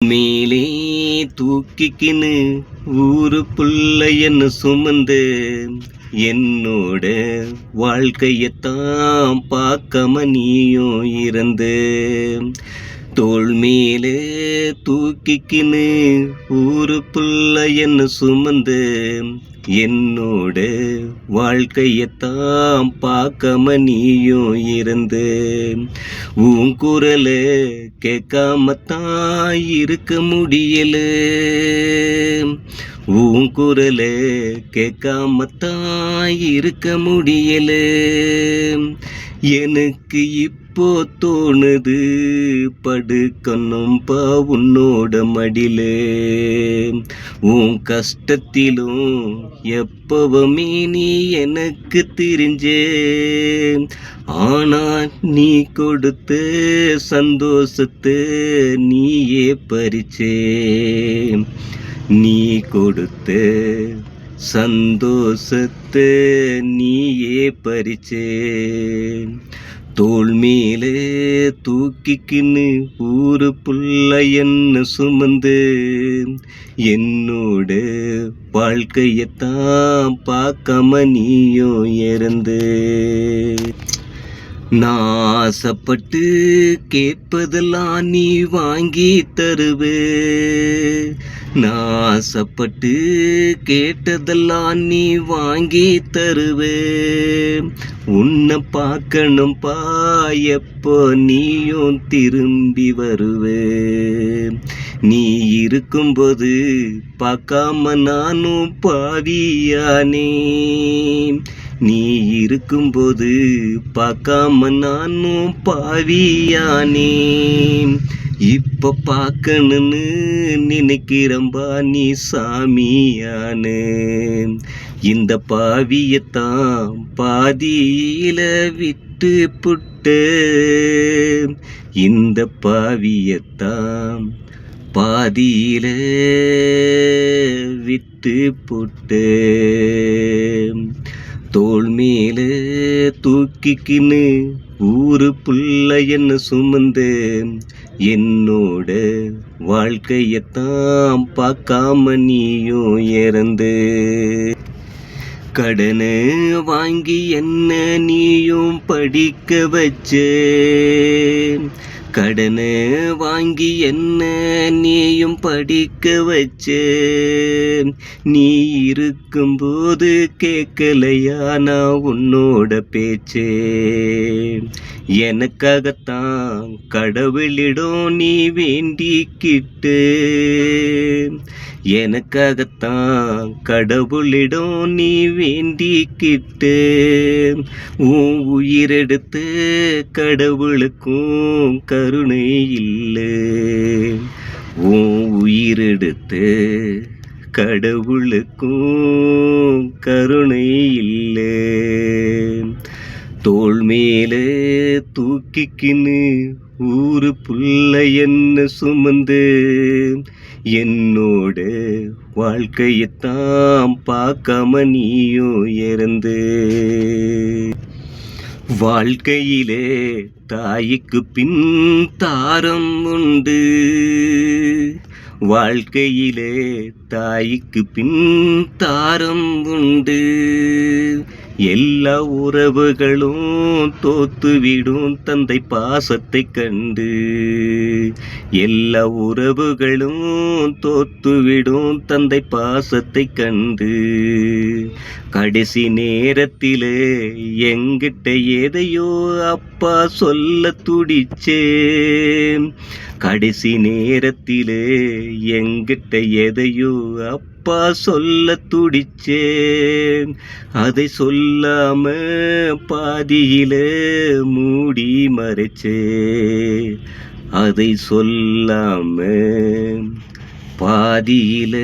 மேலே தூக்கிக்கின்னு ஊரு புள்ள என்ன சுமந்து என்னோட வாழ்க்கையத்தான் பார்க்காம நீயும் இறந்து தோள் மேலே தூக்கிக்கின்னு ஊரு புள்ள என்ன சுமந்து என்னோட வாழ்க்கையத்தான் பார்க்காம நீயும் இறந்து உன் குரலை கேட்காமத்தான் இருக்க முடியல. உன் குரலை கேட்காமத்தான் இருக்க முடியல. எனக்கு இப்போ தோணுது படுக்கணும்பா உன்னோட மடியிலே. உன் கஷ்டத்திலும் எப்பவுமே நீ எனக்கு தெரிஞ்சே. ஆனா நீ கொடுத்த சந்தோஷத்தை நீயே பறிச்சே. நீ கொடுத்த சந்தோஷத்தை நீயே பறிச்சே. தோள் மேலே தூக்கிக்கின்னு ஊரு புள்ள என்ன சுமந்து என்னோட வாழ்க்கையத்தான் பார்க்காம நீயும் இறந்து. நான் ஆசைப்பட்டு கேட்பதெல்லாம் நீ வாங்கி தருவே. நான் ஆசைப்பட்டு கேட்டதெல்லாம் நீ வாங்கி தருவே. உன்னை பார்க்கணும்பா எப்போ நீயும் திரும்பி வருவே. நீ இருக்கும்போது பார்க்காம நானும் பாவியானே. நீ இருக்கும்போது பார்க்காம நானும் பாவியானே. இப்ப பார்க்கணுன்னு நினைக்கிறம்பா நீ சாமியானே. இந்த பாவியத்தான் பாதியில விட்டு புட்டு. இந்த பாவியத்தான் பாதியில விட்டு புட்டு. தோள் மேல தூக்கிக்கின்னு ஊரு புள்ள என்ன சுமந்து என்னோட வாழ்க்கையத்தான் பார்க்காம நீயும் இறந்து. கடனை வாங்கி என்ன நீயும் படிக்க வச்சே. கடனை வாங்கி என்ன நீயும் படிக்க வச்சே. நீ இருக்கும்போது கேட்கலையா நான் உன்னோட பேச்சே. எனக்காகத்தான் கடவுளிடம் நீ வேண்டிக்கிட்டு. எனக்காகத்தான் கடவுளிடம் நீ வேண்டிக்கிட்டு. உன் உயிரெடுத்து கடவுளுக்கும் கருணை இல்லை. உன் உயிரெடுத்து கடவுளுக்கும் கருணை இல்லை. தோள் மேலே தூக்கிக்கின்னு ஊரு புள்ள என்ன சுமந்து என்னோட வாழ்க்கையத்தான் பார்க்காம நீயும் இறந்து. வாழ்க்கையிலே தாய்க்கு பின் தாரம் உண்டு. வாழ்க்கையிலே தாய்க்கு பின் தாரம் உண்டு. எல்லா உறவுகளும் தோத்துவிடும் தந்தை பாசத்தை கண்டு. எல்லா உறவுகளும் தோத்துவிடும் தந்தை பாசத்தை கண்டு. கடைசி நேரத்திலே எங்கிட்ட எதையோ அப்பா சொல்ல துடிச்சே. கடைசி நேரத்திலே எங்கிட்ட எதையோ அப்பா சொல்ல துடிச்சே. அதை சொல்லாம பாதியில மூடி மறைச்சே. அதை சொல்லாம பாதியில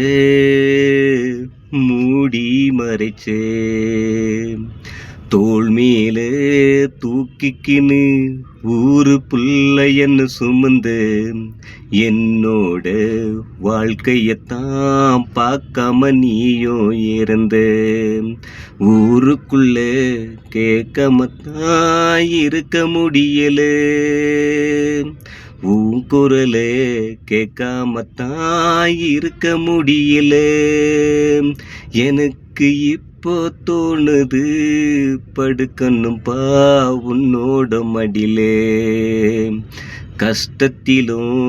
மூடி மறைச்சே. தோள் மேலே தூக்கிக்கின்னு ஊரு புள்ள என்ன சுமந்து என்னோட வாழ்க்கையத்தான் பார்க்காம நீயும் இறந்த. ஊருக்குள்ள கேட்காமத்தான் இருக்க முடியல. உன் குரலே கேட்காமத்தான் இருக்க முடியல. எனக்கு இப்போ தோணுது படுக்கணும் பா உன்னோட மடியிலே. கஷ்டத்திலும்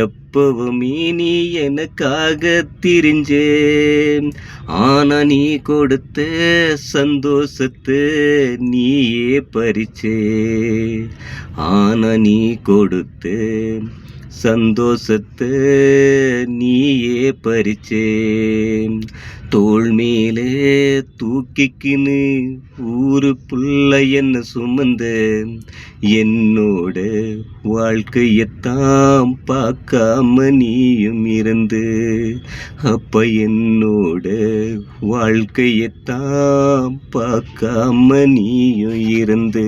எப்பவுமே நீ எனக்காக திரிஞ்சே. ஆனா நீ கொடுத்த சந்தோஷத்தை நீயே பறிச்சே. ஆனா நீ கொடுத்த சந்தோஷத்தை நீயே பறிச்சே. தோள் மேலே தூக்கிக்கின்னு ஊரு புள்ள என்ன சுமந்த என்னோட வாழ்க்கையத்தான் பார்க்காம நீயும் இருந்து. அப்ப என்னோட வாழ்க்கையத்தான் பார்க்காம நீயும் இருந்து.